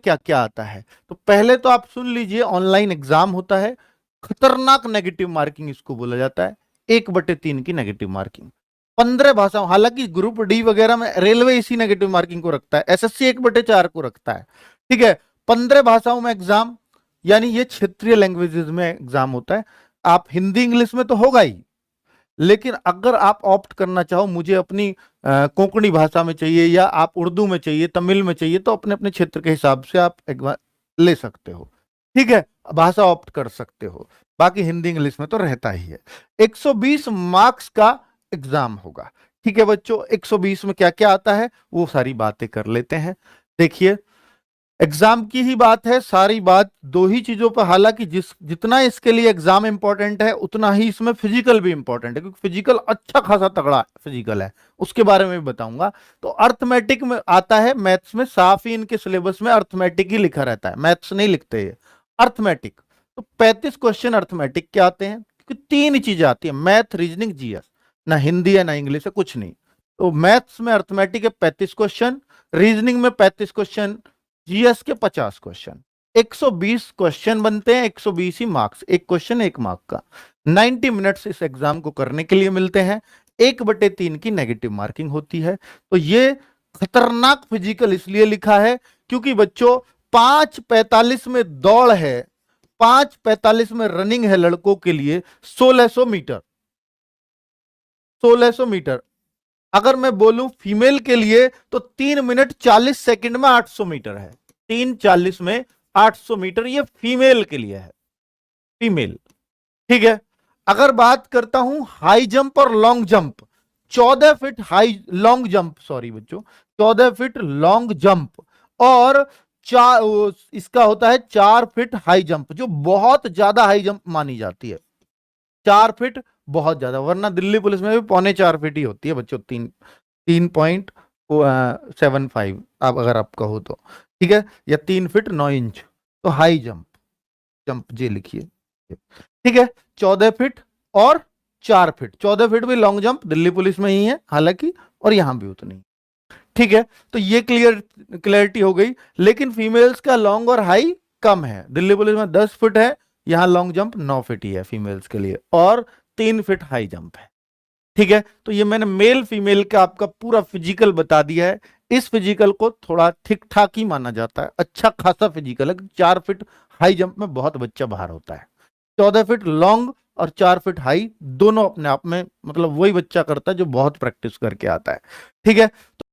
क्या क्या आता है। तो पहले तो आप सुन लीजिए, ऑनलाइन एग्जाम होता है, खतरनाक नेगेटिव मार्किंग इसको बोला जाता है, 1/3 की नेगेटिव मार्किंग, 15 भाषाओं। हालांकि ग्रुप डी वगैरह में रेलवे इसी नेगेटिव मार्किंग को रखता है, एसएससी 1/4 को रखता है। ठीक है, 15 भाषाओं में एग्जाम, यानी ये क्षेत्रीय लैंग्वेजेस में एग्जाम होता है। आप हिंदी इंग्लिश में तो होगा ही, लेकिन अगर आप ऑप्ट करना चाहो, मुझे अपनी कोंकणी भाषा में चाहिए या आप उर्दू में चाहिए, तमिल में चाहिए, तो अपने अपने क्षेत्र के हिसाब से आप एक बार ले सकते हो। ठीक है, भाषा ऑप्ट कर सकते हो, बाकी हिंदी इंग्लिश में तो रहता ही है। 120 मार्क्स का एग्जाम होगा। ठीक है बच्चों, 120 में क्या क्या आता है वो सारी बातें कर लेते हैं। देखिए, एग्जाम की ही बात है, सारी बात दो ही चीजों पर, हालांकि जितना इसके लिए एग्जाम इंपॉर्टेंट है उतना ही इसमें फिजिकल भी इंपॉर्टेंट है, क्योंकि फिजिकल अच्छा खासा तगड़ा फिजिकल है, उसके बारे में भी बताऊंगा। तो अर्थमेटिक में आता है, मैथ्स में साफ ही इनके सिलेबस में अर्थमेटिक ही लिखा रहता है, मैथ्स नहीं लिखते ये, अर्थमेटिक। तो 35 क्वेश्चन अर्थमेटिक के आते हैं, क्योंकि 3 चीजें आती है, मैथ, रीजनिंग, जीएस, ना हिंदी है ना इंग्लिश है, कुछ नहीं। तो मैथ्स में अर्थमेटिक है 35 क्वेश्चन, रीजनिंग में 35 क्वेश्चन, जीएस के 50 क्वेश्चन, 120 क्वेश्चन बनते हैं, 120 ही मार्क्स, एक क्वेश्चन 1 मार्क का। 90 मिनट्स इस एग्जाम को करने के लिए मिलते हैं, 1/3 की नेगेटिव मार्किंग होती है। तो ये खतरनाक फिजिकल इसलिए लिखा है क्योंकि बच्चों 5:45 में दौड़ है, 5:45 में रनिंग है लड़कों के लिए, 1600 मीटर, 1600 मीटर। अगर मैं बोलूं फीमेल के लिए तो 3 मिनट 40 सेकंड में 800 मीटर है, 3:40 में 800 मीटर, ये फीमेल के लिए है, फीमेल। ठीक है, अगर बात करता हूं हाई जंप और long jump, 14 feet high long jump, sorry बच्चों, 14 फीट लॉन्ग जंप, और इसका होता है 4 फीट हाई जंप, जो बहुत ज्यादा हाई जंप मानी जाती है। 4 फीट बहुत ज्यादा, वरना दिल्ली पुलिस में भी 3.25 फीट ही होती है बच्चों, 3.75 आप अगर आप कहो तो। ठीक है, या 3 फीट 9 इंच, तो हाई जंप, जंप जे लिखिए। ठीक है, 14 फीट और 4 फीट, 14 फीट भी लॉन्ग जंप दिल्ली पुलिस में ही है हालांकि, और यहां भी उतनी। ठीक है, तो ये क्लियरिटी हो गई। लेकिन फीमेल्स का लॉन्ग और हाई कम है, दिल्ली पुलिस में 10 फीट है, यहां लॉन्ग जंप 9 फीट ही है फीमेल्स के लिए, और 3 फीट हाई जंप है। ठीक है, तो ये मैंने मेल फीमेल का आपका पूरा फिजिकल बता दिया है। इस फिजिकल को थोड़ा ठीक ठाक ही माना जाता है, अच्छा खासा फिजिकल है। 4 फीट हाई जंप में बहुत बच्चा बाहर होता है, 14 फीट लॉन्ग और 4 फीट हाई, दोनों अपने आप में मतलब वही बच्चा करता है जो बहुत प्रैक्टिस करके आता है। ठीक है।